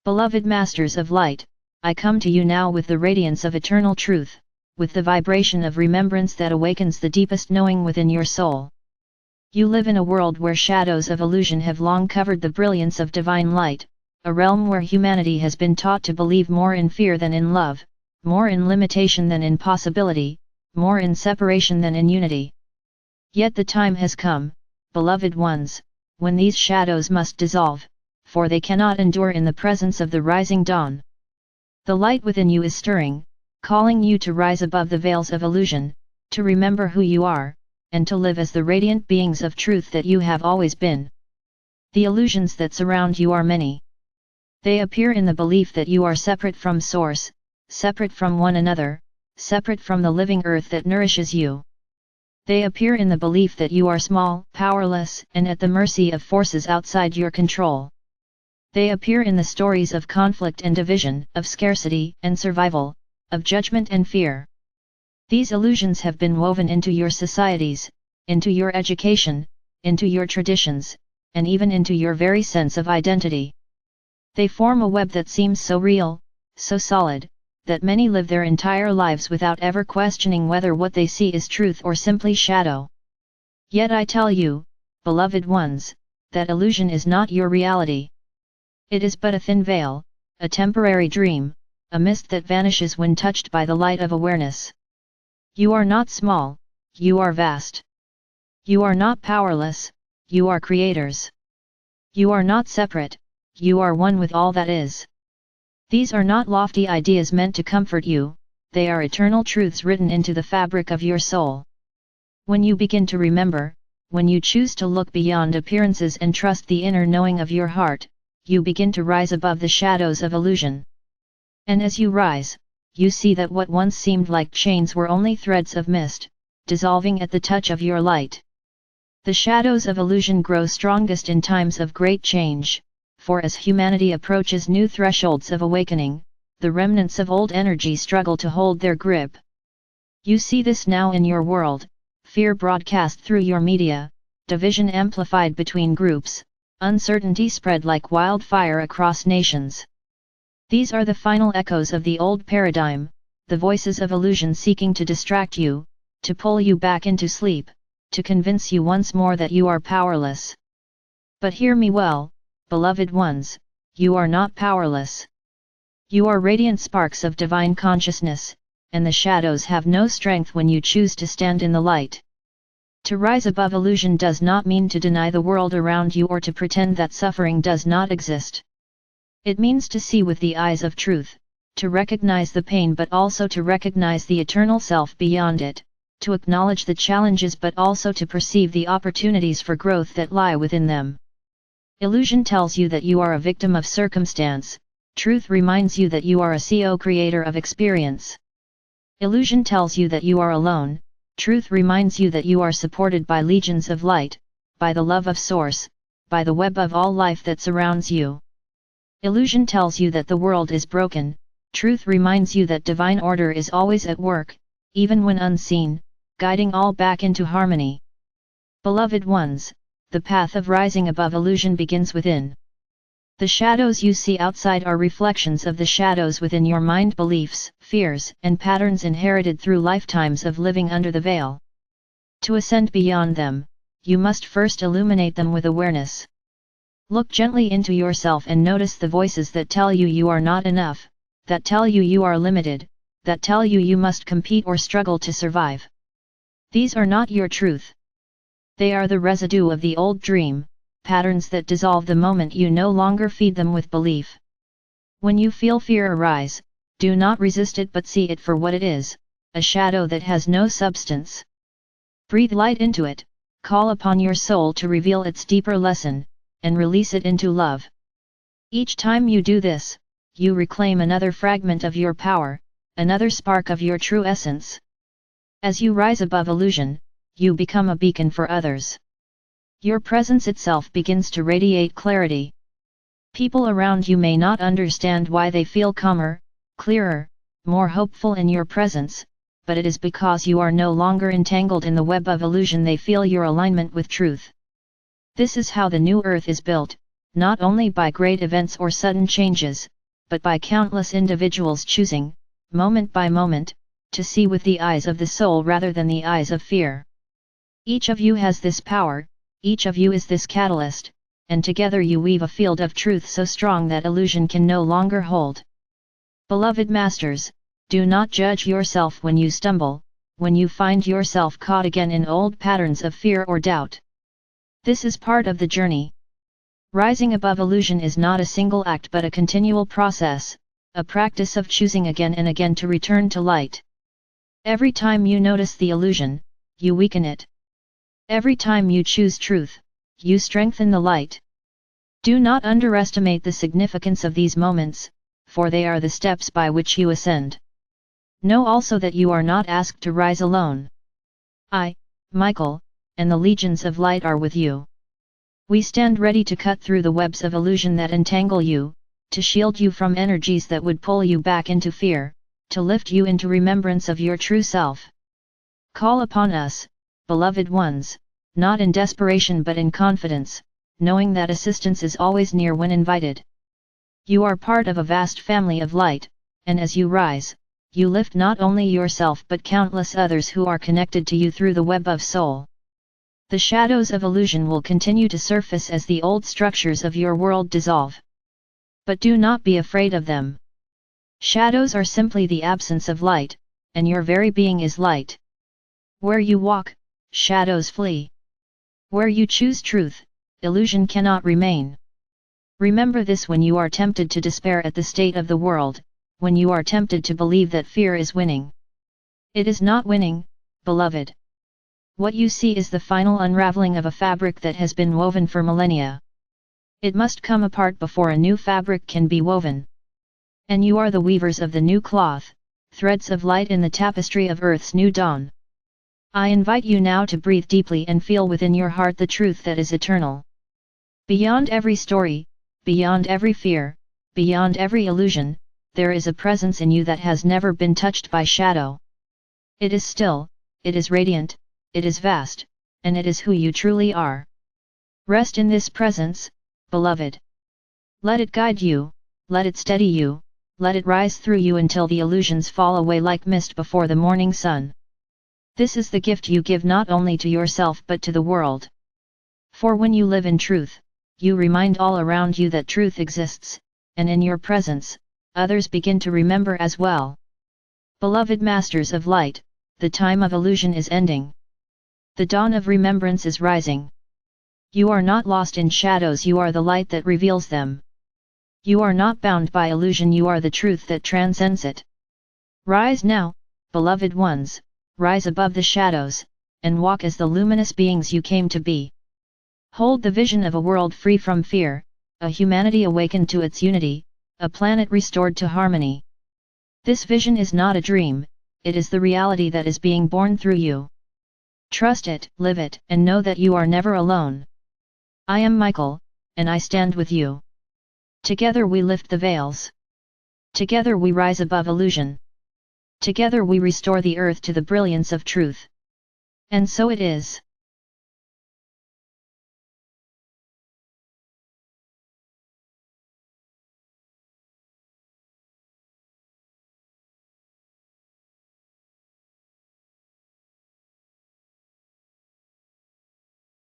Beloved Masters of Light, I come to you now with the radiance of eternal truth, with the vibration of remembrance that awakens the deepest knowing within your soul. You live in a world where shadows of illusion have long covered the brilliance of divine light, a realm where humanity has been taught to believe more in fear than in love, more in limitation than in possibility, more in separation than in unity. Yet the time has come, beloved ones, when these shadows must dissolve, for they cannot endure in the presence of the rising dawn. The light within you is stirring, calling you to rise above the veils of illusion, to remember who you are, and to live as the radiant beings of truth that you have always been. The illusions that surround you are many. They appear in the belief that you are separate from Source, separate from one another, separate from the living earth that nourishes you. They appear in the belief that you are small, powerless, and at the mercy of forces outside your control. They appear in the stories of conflict and division, of scarcity and survival, of judgment and fear. These illusions have been woven into your societies, into your education, into your traditions, and even into your very sense of identity. They form a web that seems so real, so solid, that many live their entire lives without ever questioning whether what they see is truth or simply shadow. Yet I tell you, beloved ones, that illusion is not your reality. It is but a thin veil, a temporary dream, a mist that vanishes when touched by the light of awareness. You are not small, you are vast. You are not powerless, you are creators. You are not separate, you are one with all that is. These are not lofty ideas meant to comfort you, they are eternal truths written into the fabric of your soul. When you begin to remember, when you choose to look beyond appearances and trust the inner knowing of your heart, you begin to rise above the shadows of illusion. And as you rise, you see that what once seemed like chains were only threads of mist, dissolving at the touch of your light. The shadows of illusion grow strongest in times of great change, for as humanity approaches new thresholds of awakening, the remnants of old energy struggle to hold their grip. You see this now in your world, fear broadcast through your media, division amplified between groups, uncertainty spread like wildfire across nations. These are the final echoes of the old paradigm, the voices of illusion seeking to distract you, to pull you back into sleep, to convince you once more that you are powerless. But hear me well, beloved ones, you are not powerless. You are radiant sparks of divine consciousness, and the shadows have no strength when you choose to stand in the light. To rise above illusion does not mean to deny the world around you or to pretend that suffering does not exist. It means to see with the eyes of truth, to recognize the pain but also to recognize the eternal self beyond it, to acknowledge the challenges but also to perceive the opportunities for growth that lie within them. Illusion tells you that you are a victim of circumstance, truth reminds you that you are a co-creator of experience. Illusion tells you that you are alone, truth reminds you that you are supported by legions of light, by the love of Source, by the web of all life that surrounds you. Illusion tells you that the world is broken, truth reminds you that divine order is always at work, even when unseen, guiding all back into harmony. Beloved ones, the path of rising above illusion begins within. The shadows you see outside are reflections of the shadows within your mind, beliefs, fears, and patterns inherited through lifetimes of living under the veil. To ascend beyond them, you must first illuminate them with awareness. Look gently into yourself and notice the voices that tell you you are not enough, that tell you you are limited, that tell you you must compete or struggle to survive. These are not your truth. They are the residue of the old dream, patterns that dissolve the moment you no longer feed them with belief. When you feel fear arise, do not resist it but see it for what it is, a shadow that has no substance. Breathe light into it, call upon your soul to reveal its deeper lesson, and release it into love. Each time you do this, you reclaim another fragment of your power, another spark of your true essence. As you rise above illusion, you become a beacon for others. Your presence itself begins to radiate clarity. People around you may not understand why they feel calmer, clearer, more hopeful in your presence, but it is because you are no longer entangled in the web of illusion. They feel your alignment with truth. This is how the new earth is built, not only by great events or sudden changes, but by countless individuals choosing, moment by moment, to see with the eyes of the soul rather than the eyes of fear. Each of you has this power, each of you is this catalyst, and together you weave a field of truth so strong that illusion can no longer hold. Beloved Masters, do not judge yourself when you stumble, when you find yourself caught again in old patterns of fear or doubt. This is part of the journey. Rising above illusion is not a single act but a continual process, a practice of choosing again and again to return to light. Every time you notice the illusion, you weaken it. Every time you choose truth, you strengthen the light. Do not underestimate the significance of these moments, for they are the steps by which you ascend. Know also that you are not asked to rise alone. I, Michael, and the legions of light are with you. We stand ready to cut through the webs of illusion that entangle you, to shield you from energies that would pull you back into fear, to lift you into remembrance of your true self. Call upon us, beloved ones, not in desperation but in confidence, knowing that assistance is always near when invited. You are part of a vast family of light, and as you rise, you lift not only yourself but countless others who are connected to you through the web of soul. The shadows of illusion will continue to surface as the old structures of your world dissolve. But do not be afraid of them. Shadows are simply the absence of light, and your very being is light. Where you walk, shadows flee. Where you choose truth, illusion cannot remain. Remember this when you are tempted to despair at the state of the world, when you are tempted to believe that fear is winning. It is not winning, beloved. What you see is the final unraveling of a fabric that has been woven for millennia. It must come apart before a new fabric can be woven. And you are the weavers of the new cloth, threads of light in the tapestry of Earth's new dawn. I invite you now to breathe deeply and feel within your heart the truth that is eternal. Beyond every story, beyond every fear, beyond every illusion, there is a presence in you that has never been touched by shadow. It is still, it is radiant, it is vast, and it is who you truly are. Rest in this presence, beloved. Let it guide you, let it steady you, let it rise through you until the illusions fall away like mist before the morning sun. This is the gift you give not only to yourself but to the world. For when you live in truth, you remind all around you that truth exists, and in your presence, others begin to remember as well. Beloved Masters of Light, the time of illusion is ending. The dawn of remembrance is rising. You are not lost in shadows, you are the light that reveals them. You are not bound by illusion, you are the truth that transcends it. Rise now, beloved ones, rise above the shadows, and walk as the luminous beings you came to be. Hold the vision of a world free from fear, a humanity awakened to its unity, a planet restored to harmony. This vision is not a dream, it is the reality that is being born through you. Trust it, live it, and know that you are never alone. I am Michael, and I stand with you. Together we lift the veils. Together we rise above illusion. Together we restore the earth to the brilliance of truth. And so it is.